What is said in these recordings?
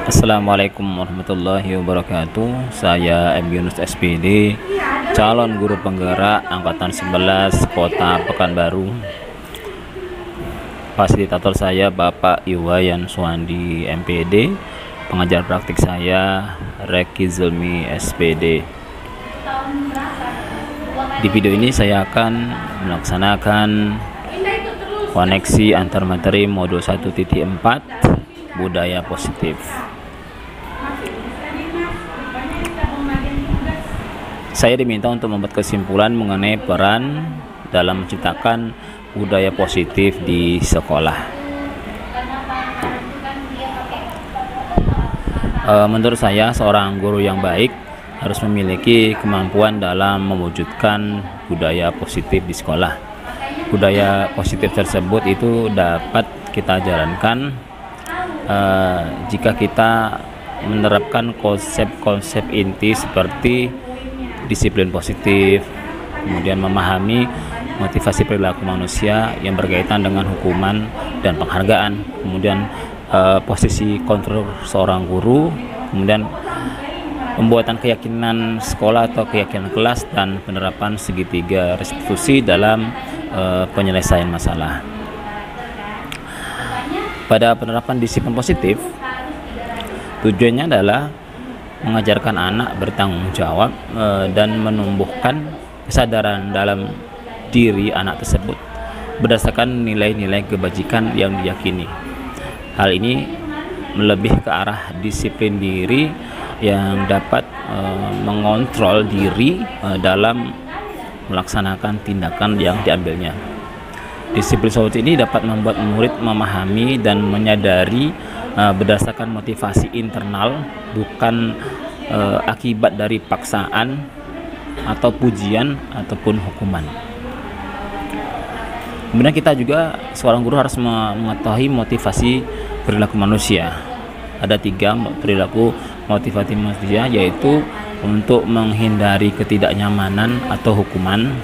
Assalamualaikum warahmatullahi wabarakatuh. Saya M. Yunus SPD, calon guru penggerak angkatan 11 Kota Pekanbaru. Fasilitator saya Bapak Iwayan Suwandi MPD. Pengajar praktik saya Reki Zulmi SPD. Di video ini saya akan melaksanakan koneksi antar materi modul 1.4 budaya positif. Saya diminta untuk membuat kesimpulan mengenai peran dalam menciptakan budaya positif di sekolah. Menurut saya, seorang guru yang baik harus memiliki kemampuan dalam mewujudkan budaya positif di sekolah. Budaya positif tersebut itu dapat kita jalankan jika kita menerapkan konsep-konsep inti seperti disiplin positif, kemudian memahami motivasi perilaku manusia yang berkaitan dengan hukuman dan penghargaan, kemudian posisi kontrol seorang guru, kemudian pembuatan keyakinan sekolah atau keyakinan kelas, dan penerapan segitiga restitusi dalam penyelesaian masalah. Pada penerapan disiplin positif, tujuannya adalah mengajarkan anak bertanggung jawab dan menumbuhkan kesadaran dalam diri anak tersebut berdasarkan nilai-nilai kebajikan yang diyakini. Hal ini lebih ke arah disiplin diri yang dapat mengontrol diri dalam melaksanakan tindakan yang diambilnya. Disiplin seperti ini dapat membuat murid memahami dan menyadari berdasarkan motivasi internal, bukan akibat dari paksaan atau pujian ataupun hukuman. Kemudian kita juga, seorang guru harus mengetahui motivasi perilaku manusia. Ada 3 perilaku motivasi manusia, yaitu untuk menghindari ketidaknyamanan atau hukuman.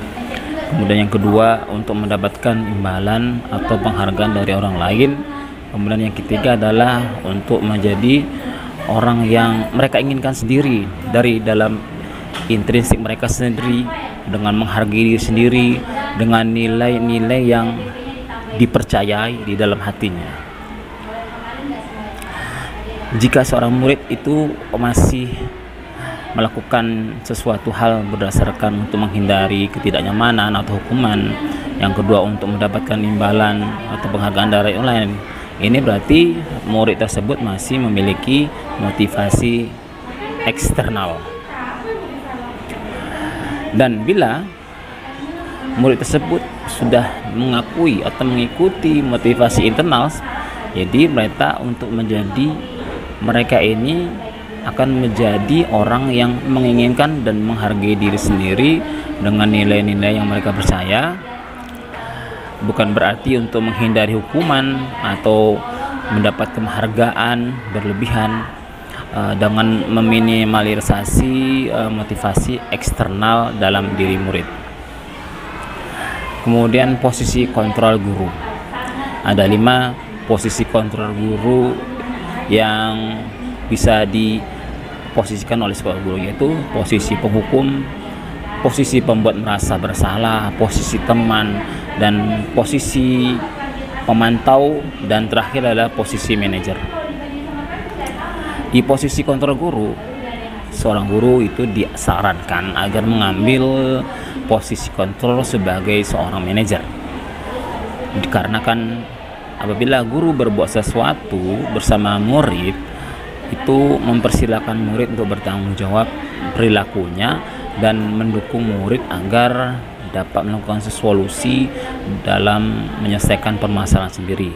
Kemudian yang kedua, untuk mendapatkan imbalan atau penghargaan dari orang lain. Kemudian yang ketiga adalah untuk menjadi orang yang mereka inginkan sendiri dari dalam intrinsik mereka sendiri, dengan menghargai diri sendiri, dengan nilai-nilai yang dipercayai di dalam hatinya. Jika seorang murid itu masih melakukan sesuatu hal berdasarkan untuk menghindari ketidaknyamanan atau hukuman, yang kedua untuk mendapatkan imbalan atau penghargaan dari orang lain, ini berarti murid tersebut masih memiliki motivasi eksternal. Dan bila murid tersebut sudah mengakui atau mengikuti motivasi internal, jadi mereka ini akan menjadi orang yang menginginkan dan menghargai diri sendiri dengan nilai-nilai yang mereka percaya. Bukan berarti untuk menghindari hukuman atau mendapat penghargaan berlebihan, dengan meminimalisasi motivasi eksternal dalam diri murid. Kemudian posisi kontrol guru. Ada 5 posisi kontrol guru yang bisa diposisikan oleh seorang guru, yaitu posisi penghukum, posisi pembuat merasa bersalah, posisi teman, dan posisi pemantau, dan terakhir adalah posisi manajer. Di posisi kontrol guru, seorang guru itu disarankan agar mengambil posisi kontrol sebagai seorang manajer. Dikarenakan apabila guru berbuat sesuatu bersama murid, itu mempersilahkan murid untuk bertanggung jawab perilakunya dan mendukung murid agar dapat melakukan solusi dalam menyelesaikan permasalahan sendiri.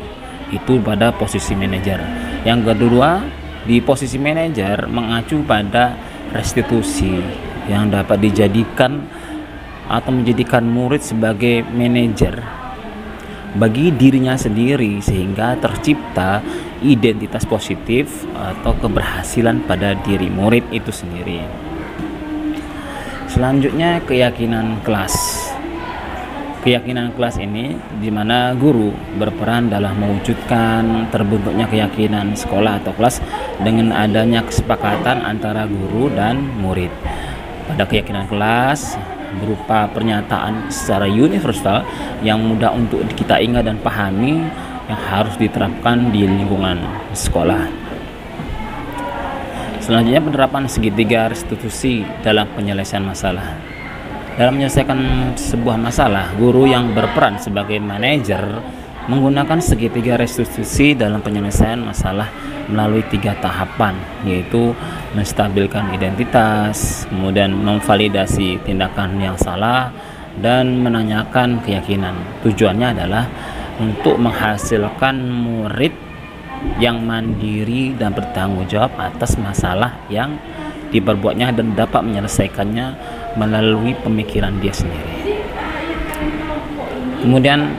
Itu pada posisi manajer. Yang kedua, di posisi manajer mengacu pada restitusi yang dapat dijadikan atau menjadikan murid sebagai manajer bagi dirinya sendiri, sehingga tercipta identitas positif atau keberhasilan pada diri murid itu sendiri. Selanjutnya, keyakinan kelas. keyakinan kelas ini, di mana guru berperan dalam mewujudkan terbentuknya keyakinan sekolah atau kelas dengan adanya kesepakatan antara guru dan murid. Pada keyakinan kelas berupa pernyataan secara universal yang mudah untuk kita ingat dan pahami, yang harus diterapkan di lingkungan sekolah. Selanjutnya, penerapan segitiga restitusi dalam penyelesaian masalah. Dalam menyelesaikan sebuah masalah, guru yang berperan sebagai manajer menggunakan segitiga restitusi dalam penyelesaian masalah melalui 3 tahapan, yaitu menstabilkan identitas, kemudian memvalidasi tindakan yang salah, dan menanyakan keyakinan. Tujuannya adalah untuk menghasilkan murid yang mandiri dan bertanggung jawab atas masalah yang diperbuatnya dan dapat menyelesaikannya melalui pemikiran dia sendiri. Kemudian,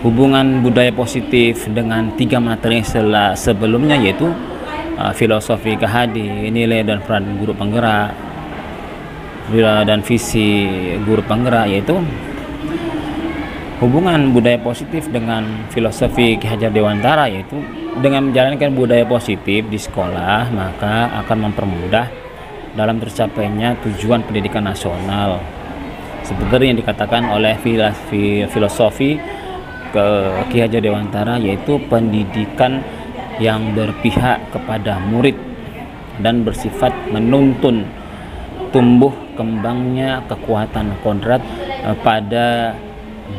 hubungan budaya positif dengan 3 materi sebelumnya, yaitu filosofi KHD, nilai dan peran guru penggerak, dan visi guru penggerak, yaitu hubungan budaya positif dengan filosofi Ki Hajar Dewantara, yaitu dengan menjalankan budaya positif di sekolah, maka akan mempermudah dalam tercapainya tujuan pendidikan nasional, seperti yang dikatakan oleh filosofi Ki Hajar Dewantara, yaitu pendidikan yang berpihak kepada murid dan bersifat menuntun tumbuh kembangnya kekuatan kodrat pada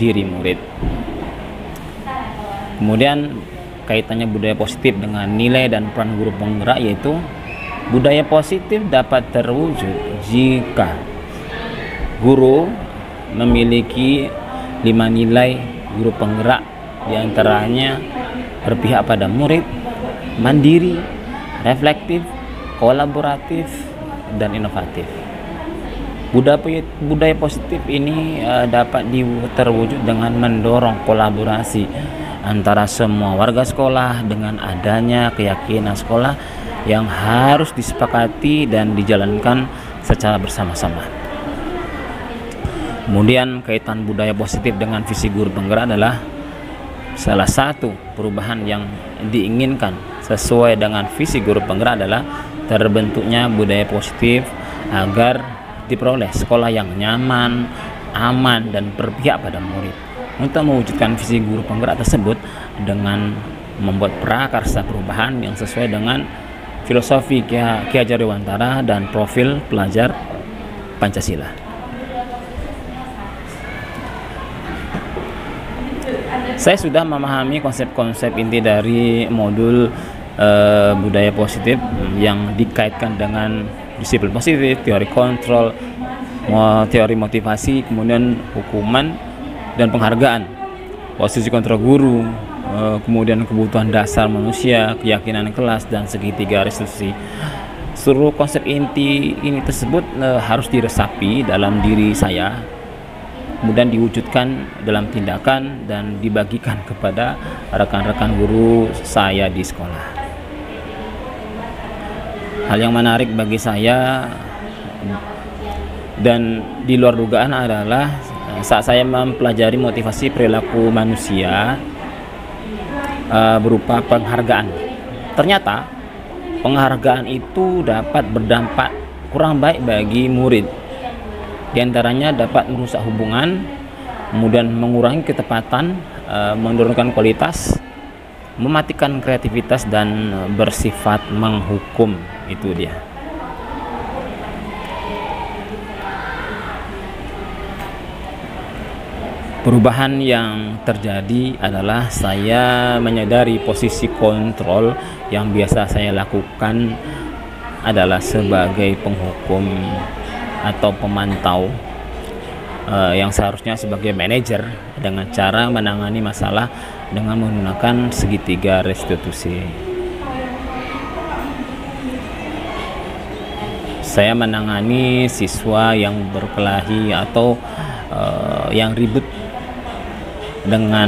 diri murid. Kemudian, kaitannya budaya positif dengan nilai dan peran guru penggerak, yaitu budaya positif dapat terwujud jika guru memiliki 5 nilai guru penggerak, diantaranya berpihak pada murid, mandiri, reflektif, kolaboratif, dan inovatif. Budaya positif ini dapat terwujud dengan mendorong kolaborasi antara semua warga sekolah dengan adanya keyakinan sekolah yang harus disepakati dan dijalankan secara bersama-sama. Kemudian, kaitan budaya positif dengan visi guru penggerak adalah salah satu perubahan yang diinginkan sesuai dengan visi guru penggerak adalah terbentuknya budaya positif agar diperoleh sekolah yang nyaman, aman, dan berpihak pada murid. Untuk mewujudkan visi guru penggerak tersebut dengan membuat prakarsa perubahan yang sesuai dengan filosofi Ki Hajar Dewantara dan profil pelajar Pancasila. Saya sudah memahami konsep-konsep inti dari modul budaya positif yang dikaitkan dengan disiplin positif, teori kontrol, teori motivasi, kemudian hukuman dan penghargaan, posisi kontrol guru, kemudian kebutuhan dasar manusia, keyakinan kelas, dan segitiga restitusi. Seluruh konsep inti ini tersebut harus diresapi dalam diri saya, kemudian diwujudkan dalam tindakan dan dibagikan kepada rekan-rekan guru saya di sekolah. Hal yang menarik bagi saya dan di luar dugaan adalah saat saya mempelajari motivasi perilaku manusia berupa penghargaan. Ternyata penghargaan itu dapat berdampak kurang baik bagi murid. Di antaranya dapat merusak hubungan, kemudian mengurangi ketepatan, menurunkan kualitas, mematikan kreativitas, dan bersifat menghukum. Itu dia. Perubahan yang terjadi adalah saya menyadari posisi kontrol yang biasa saya lakukan adalah sebagai penghukum atau pemantau, yang seharusnya sebagai manajer dengan cara menangani masalah dengan menggunakan segitiga restitusi. Saya menangani siswa yang berkelahi atau yang ribut dengan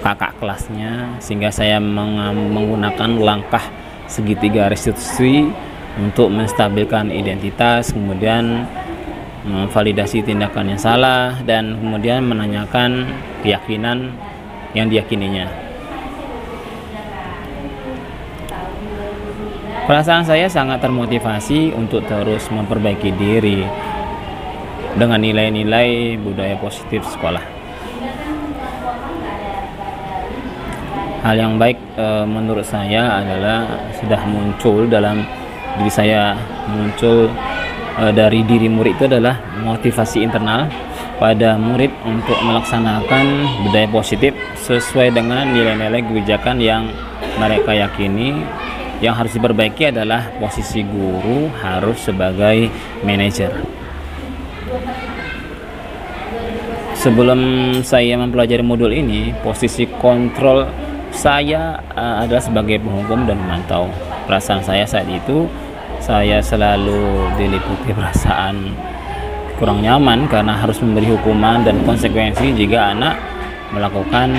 kakak kelasnya, sehingga saya menggunakan langkah segitiga restitusi untuk menstabilkan identitas, kemudian memvalidasi tindakan yang salah, dan kemudian menanyakan keyakinan yang diyakininya. Perasaan saya sangat termotivasi untuk terus memperbaiki diri dengan nilai-nilai budaya positif sekolah. Hal yang baik menurut saya adalah sudah muncul dalam diri saya, muncul dari diri murid itu adalah motivasi internal pada murid untuk melaksanakan budaya positif sesuai dengan nilai-nilai kebijakan yang mereka yakini. Yang harus diperbaiki adalah posisi guru harus sebagai manajer. Sebelum saya mempelajari modul ini, posisi kontrol saya adalah sebagai penghukum dan memantau. Perasaan saya saat itu, saya selalu diliputi perasaan kurang nyaman karena harus memberi hukuman dan konsekuensi jika anak melakukan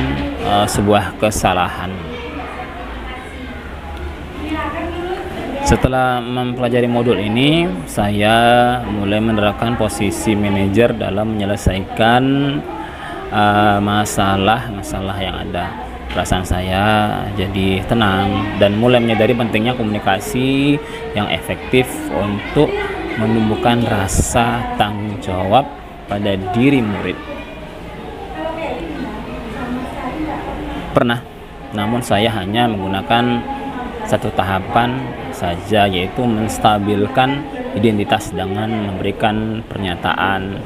sebuah kesalahan. Setelah mempelajari modul ini, saya mulai menerapkan posisi manajer dalam menyelesaikan masalah-masalah yang ada. Perasaan saya jadi tenang dan mulai menyadari pentingnya komunikasi yang efektif untuk menumbuhkan rasa tanggung jawab pada diri murid. Pernah, namun saya hanya menggunakan satu tahapan saja, yaitu menstabilkan identitas dengan memberikan pernyataan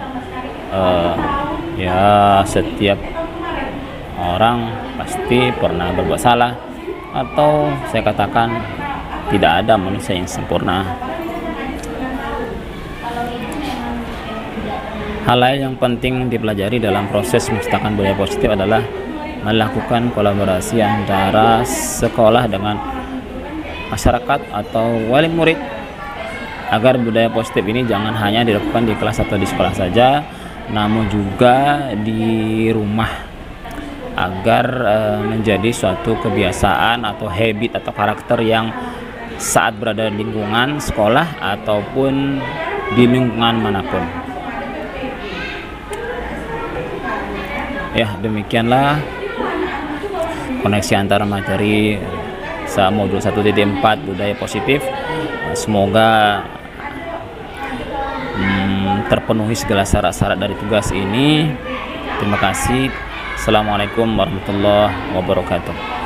ya setiap orang pasti pernah berbuat salah, atau saya katakan tidak ada manusia yang sempurna. Hal lain yang penting dipelajari dalam proses menciptakan budaya positif adalah melakukan kolaborasi antara sekolah dengan masyarakat atau wali murid, agar budaya positif ini jangan hanya dilakukan di kelas atau di sekolah saja, namun juga di rumah, agar menjadi suatu kebiasaan atau habit atau karakter yang saat berada di lingkungan sekolah ataupun di lingkungan manapun. Ya, demikianlah koneksi antara materi modul 1.4 budaya positif. Semoga terpenuhi segala syarat-syarat dari tugas ini. Terima kasih. Assalamualaikum warahmatullahi wabarakatuh.